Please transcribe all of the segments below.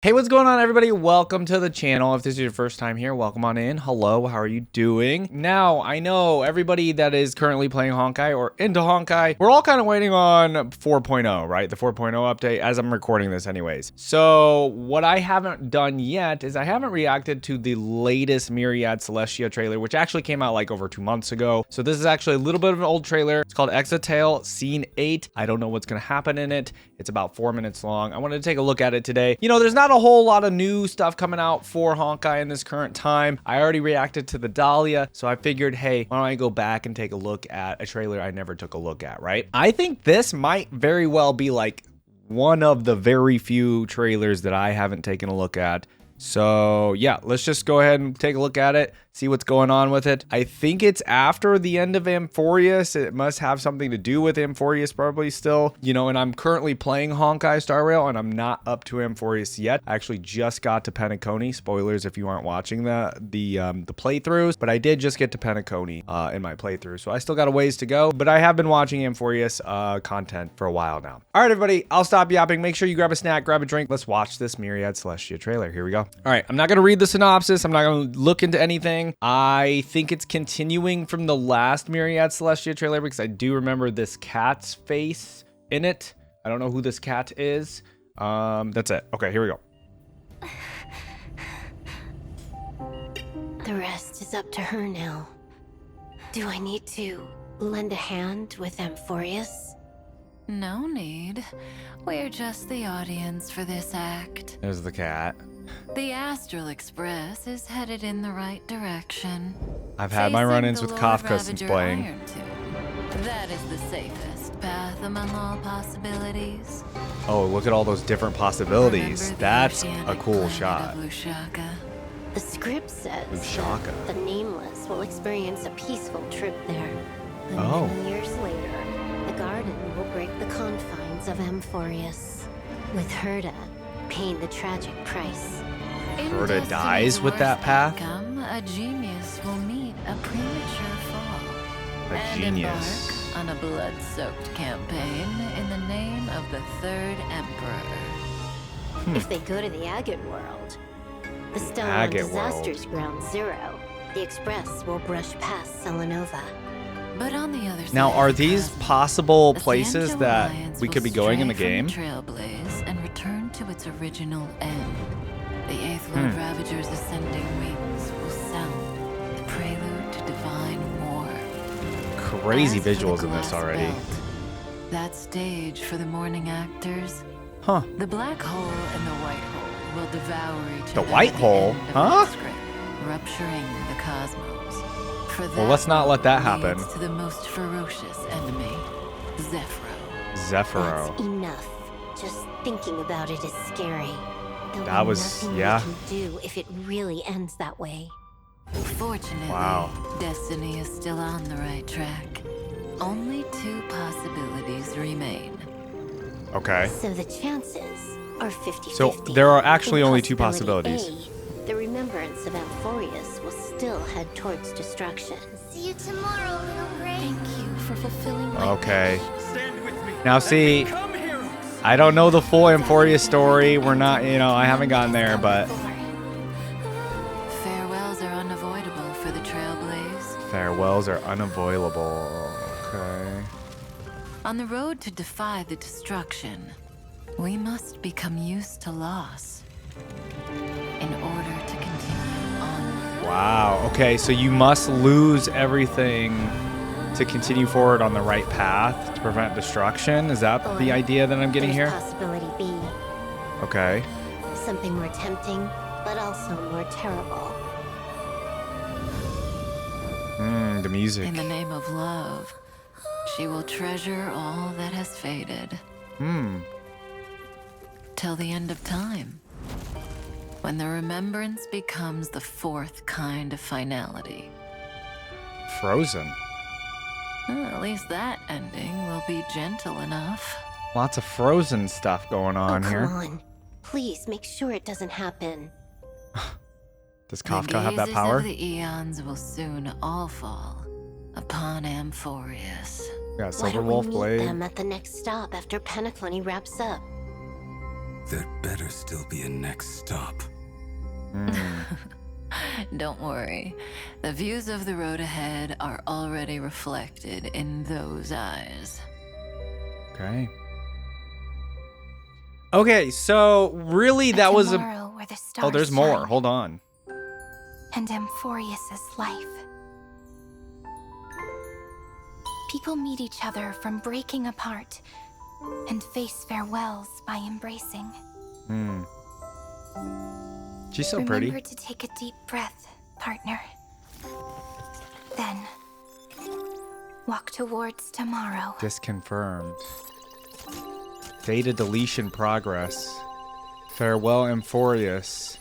Hey, what's going on, everybody? Welcome to the channel. If this is your first time here, welcome on in. Hello, how are you doing? Now, I know everybody that is currently playing Honkai or into Honkai, we're all kind of waiting on 4.0, right? The 4.0 update as I'm recording this anyways. So what I haven't done yet is I haven't reacted to the latest Myriad Celestia trailer, which actually came out like over 2 months ago. So this is actually a little bit of an old trailer. It's called Exotale Scene 8. I don't know what's going to happen in it. It's about 4 minutes long. I wanted to take a look at it today. You know, there's not a whole lot of new stuff coming out for Honkai in this current time. I already reacted to the Dahlia, so I figured, hey, why don't I go back and take a look at a trailer I never took a look at, right? I think this might very well be like one of the very few trailers that I haven't taken a look at. So yeah, let's just go ahead and take a look at it, see what's going on with it. I think it's after the end of Amphorius. It must have something to do with Amphorius probably still, you know, and I'm currently playing Honkai Star Rail and I'm not up to Amphorius yet. I actually just got to Penacony. Spoilers if you aren't watching the playthroughs, but I did just get to Penacony in my playthrough. So I still got a ways to go, but I have been watching Amphorius content for a while now. All right, everybody, I'll stop yapping. Make sure you grab a snack, grab a drink. Let's watch this Myriad Celestia trailer. Here we go. All right, I'm not going to read the synopsis. I'm not going to look into anything. I think it's continuing from the last Myriad Celestia trailer because I do remember this cat's face in it. I don't know who this cat is. That's it. Okay, here we go. The rest is up to her now. Do I need to lend a hand with Amphorius? No need. We're just the audience for this act. There's the cat. The Astral Express is headed in the right direction. I've had my run-ins with Kafka since playing. That is the safest path among all possibilities. Oh, look at all those different possibilities. That's a cool shot. The script says the Nameless will experience a peaceful trip there. And many years later, the garden will break the confines of Amphorius, with Herda paying the tragic price. Herda dies with that path? A genius will meet a premature fall. A genius. Embark on a blood-soaked campaign in the name of the Third Emperor. If they go to the Agate world, the Stellar Disasters Ground Zero, the Express will brush past Selenova. But on the other side, now, are these possible places that we could be going in the game? Trailblaze and return to its original end. The Eighth Lord Ravager's ascending wings will sound the prelude to divine war. Crazy visuals in this already. Belt, that stage for the morning actors. Huh. The black hole and the white hole will devour each other. The white hole? Huh? Script, rupturing the cosmos. Well, let's not let that happen. To the most ferocious enemy, Zephyro. Zephyro. That's enough. Just thinking about it is scary. That was, yeah. We can do if it really ends that way. Fortunately, Destiny is still on the right track. Only 2 possibilities remain. Okay. So the chances are 50-50. So there are actually only 2 possibilities. A, the remembrance of Amphorius will still head towards destruction. See you tomorrow, little Gray. Thank you for fulfilling my Okay. Stand with me. Now see, I don't know the full Amphorius story. We're not, you know, I haven't gotten there, but farewells are unavoidable for the Trailblaze. Farewells are unavoidable. Okay. On the road to defy the destruction, we must become used to loss in order to continue onward. Wow. Okay, so you must lose everything to continue forward on the right path to prevent destruction. Is that the idea that I'm getting here? Possibility B. Okay. Something more tempting, but also more terrible. The music. In the name of love, she will treasure all that has faded. Till the end of time, when the remembrance becomes the 4th kind of finality. Frozen. At least that ending will be gentle enough. Lots of Frozen stuff going on here. Come on. Please make sure it doesn't happen. Does Kafka have that power? The gazes of the eons will soon all fall upon Amphorius. Yeah, Why Silver don't Wolf we meet Blade. them at the next stop after Penacony wraps up? There'd better still be a next stop. Don't worry. The views of the road ahead are already reflected in those eyes. Okay. Okay, so really that was tomorrow where the stars Oh, there's more. shine, Hold on. And Amphorius's life. People meet each other from breaking apart and face farewells by embracing. She's so Remember pretty. to take a deep breath, partner. Then, walk towards tomorrow. Disconfirmed. Data deletion progress. Farewell, Amphorius.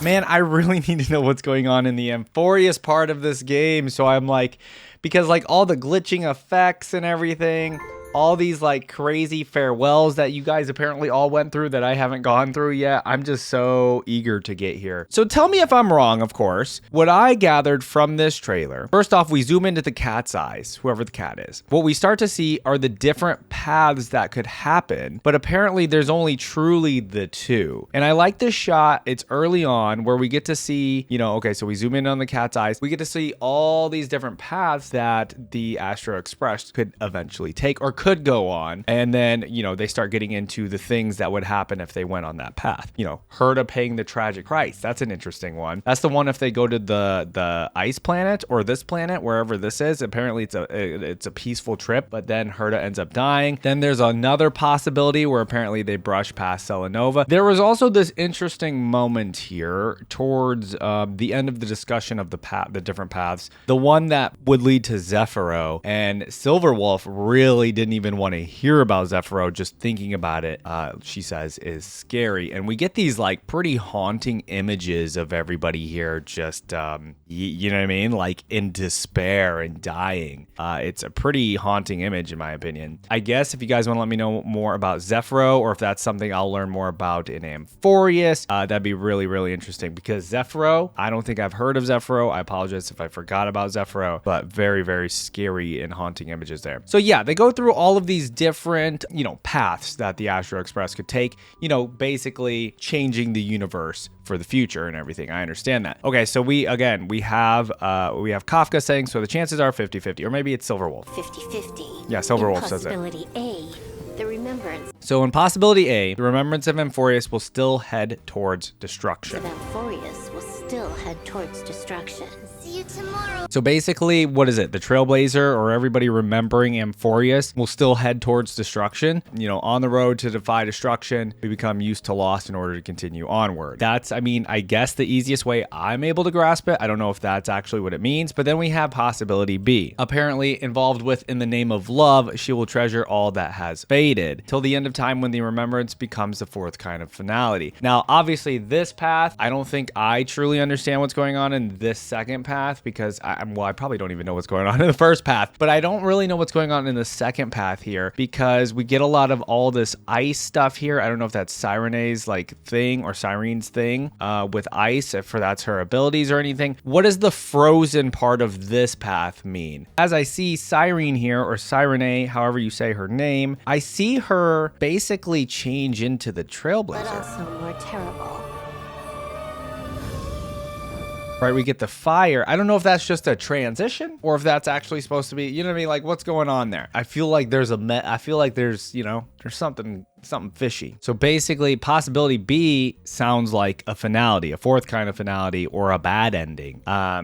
Man, I really need to know what's going on in the Amphorius part of this game. So I'm like, because like all the glitching effects and everything, all these like crazy farewells that you guys apparently all went through that I haven't gone through yet. I'm just so eager to get here. So tell me if I'm wrong, of course. What I gathered from this trailer, first off, we zoom into the cat's eyes, whoever the cat is. What we start to see are the different paths that could happen, but apparently there's only truly the two. And I like this shot. It's early on where we get to see, you know, okay, so we zoom in on the cat's eyes. We get to see all these different paths that the Astro Express could eventually take or could go on. And then, you know, they start getting into the things that would happen if they went on that path. You know, Herta paying the tragic price. That's an interesting one. That's the one if they go to the ice planet or this planet, wherever this is. Apparently it's a peaceful trip, but then Herta ends up dying. Then there's another possibility where apparently they brush past Selenova. There was also this interesting moment here towards the end of the discussion of the different paths. The one that would lead to Zephyro, and Silverwolf really didn't even want to hear about Zephyro. Just thinking about it, she says, is scary. And we get these like pretty haunting images of everybody here just, you know what I mean? Like in despair and dying. It's a pretty haunting image in my opinion. I guess if you guys want to let me know more about Zephyro, or if that's something I'll learn more about in Amphorius, that'd be really, really interesting, because Zephyro, I don't think I've heard of Zephyro. I apologize if I forgot about Zephyro, but very, very scary and haunting images there. So yeah, they go through all of these different, you know, paths that the Astro Express could take, you know, basically changing the universe for the future and everything. I understand that. Okay, so we have Kafka saying, so the chances are 50-50, or maybe it's Silverwolf. 50-50. Yeah, Silverwolf says it. Possibility A, the remembrance So in possibility A, the remembrance of Amphorius will still head towards destruction. of Amphorius will still head towards destruction. See you tomorrow. So basically, what is it? The Trailblazer, or everybody remembering Amphorius, will still head towards destruction. You know, on the road to defy destruction, we become used to loss in order to continue onward. That's, I mean, I guess the easiest way I'm able to grasp it. I don't know if that's actually what it means, but then we have possibility B. Apparently involved with In the Name of Love, she will treasure all that has faded till the end of time, when the remembrance becomes the fourth kind of finality. Now, obviously this path, I don't think I truly understand what's going on in this second path, because I probably don't even know what's going on in the first path, but I don't really know what's going on in the second path here, because we get a lot of all this ice stuff here. I don't know if that's Sirene's like thing, or Sirene's thing with ice, if that's her abilities or anything. What does the frozen part of this path mean? As I see Sirene here, or Sirene, however you say her name, I see her basically change into the But Trailblazer. also more terrible. Right, we get the fire. I don't know if that's just a transition, or if that's actually supposed to be, you know what I mean? Like, what's going on there? I feel like there's you know, there's something fishy. So basically, possibility B sounds like a finality, a fourth kind of finality, or a bad ending.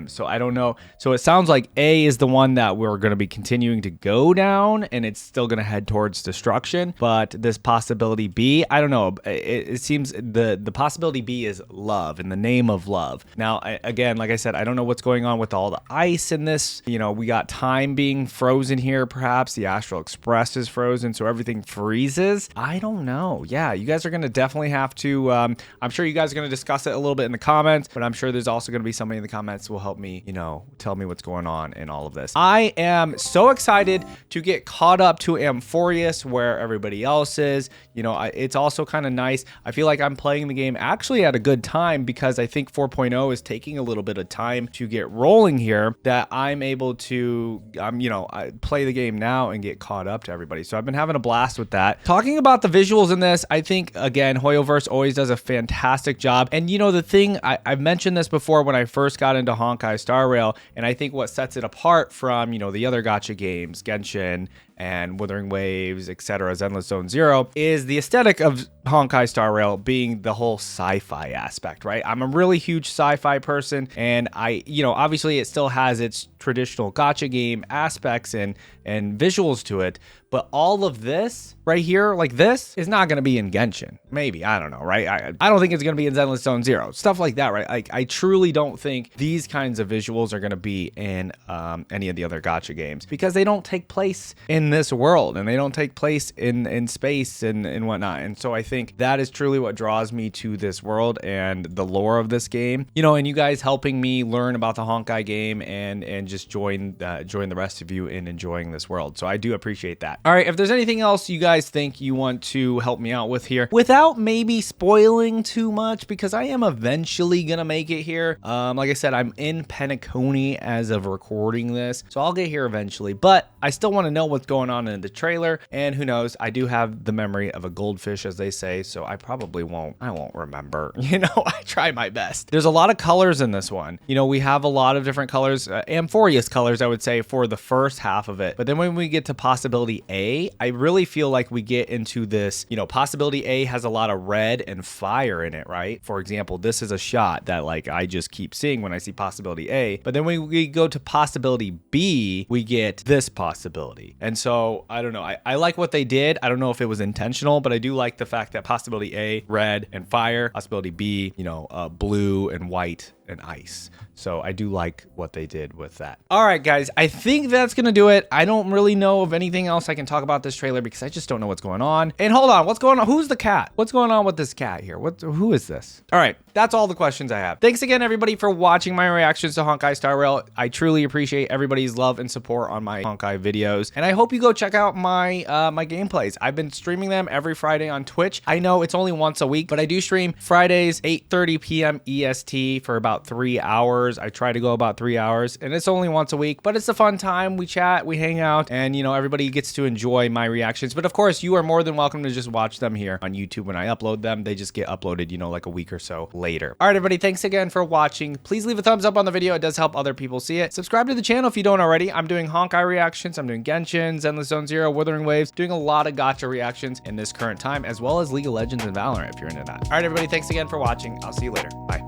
So I don't know. So it sounds like A is the one that we're going to be continuing to go down, and it's still going to head towards destruction. But this possibility B, I don't know. It seems the possibility B is love, In the Name of Love. Now, again, like I said, I don't know what's going on with all the ice in this. You know, we got time being frozen here, perhaps. The Astral Express is frozen, so everything freezes. I don't know. Yeah, you guys are going to definitely have to, I'm sure you guys are going to discuss it a little bit in the comments, but I'm sure there's also going to be somebody in the comments who will help me, you know, tell me what's going on in all of this. I am so excited to get caught up to Amphorius, where everybody else is. You know, it's also kind of nice. I feel like I'm playing the game actually at a good time, because I think 4.0 is taking a little bit of time to get rolling here, that I'm able to, you know, play the game now and get caught up to everybody. So I've been having a blast with that. But talking about the visuals in this, I think, again, Hoyoverse always does a fantastic job. And you know, the thing, I've mentioned this before when I first got into Honkai Star Rail, and I think what sets it apart from, you know, the other gacha games, Genshin and Wuthering Waves, etc., Zenless Zone Zero, is the aesthetic of Honkai Star Rail being the whole sci-fi aspect, right? I'm a really huge sci-fi person, and you know, obviously it still has its traditional gacha game aspects and visuals to it, but all of this right here, like this, is not going to be in Genshin. Maybe, I don't know, right? I don't think it's going to be in Zenless Zone Zero, stuff like that, right? Like, I truly don't think these kinds of visuals are going to be in any of the other gacha games, because they don't take place in this world, and they don't take place in space and whatnot. And so I think that is truly what draws me to this world and the lore of this game, you know, and you guys helping me learn about the Honkai game and just join the rest of you in enjoying this world. So I do appreciate that. All right, if there's anything else you guys think you want to help me out with here, without maybe spoiling too much, because I am eventually gonna make it here. Like I said, I'm in Penacony as of recording this, so I'll get here eventually, but I still want to know what's going on in the trailer, and who knows, I do have the memory of a goldfish, as they say, so I probably won't remember, you know. I try my best. There's a lot of colors in this one. You know, we have a lot of different colors, Amphorious colors, I would say, for the first half of it, but then when we get to Possibility A, I really feel like we get into this, you know, Possibility A has a lot of red and fire in it, right? For example, this is a shot that, like, I just keep seeing when I see Possibility A, but then when we go to Possibility B, we get this possibility. And so, I don't know, I like what they did. I don't know if it was intentional, but I do like the fact that Possibility A, red and fire, Possibility B, you know, blue and white and ice. So I do like what they did with that. All right, guys, I think that's gonna do it. I don't really know of anything else I can talk about this trailer, because I just don't know what's going on. And hold on, what's going on? Who's the cat? What's going on with this cat here? Who is this? All right, that's all the questions I have. Thanks again, everybody, for watching my reactions to Honkai Star Rail. I truly appreciate everybody's love and support on my Honkai videos, and I hope you go check out my my gameplays. I've been streaming them every Friday on Twitch. I know it's only once a week, but I do stream Fridays 8:30 p.m. EST for about 3 hours. I try to go about 3 hours, and it's only once a week, but it's a fun time. We chat, we hang out, and you know, everybody gets to enjoy my reactions. But of course, you are more than welcome to just watch them here on YouTube when I upload them. They just get uploaded, you know, like a week or so later. All right, everybody, thanks again for watching. Please leave a thumbs up on the video. It does help other people see it. Subscribe to the channel if you don't already. I'm doing Honkai reactions. I'm doing Genshin, Zenless Zone Zero, Wuthering Waves, doing a lot of gacha reactions in this current time, as well as League of Legends and Valorant if you're into that. All right, everybody, thanks again for watching. I'll see you later. Bye.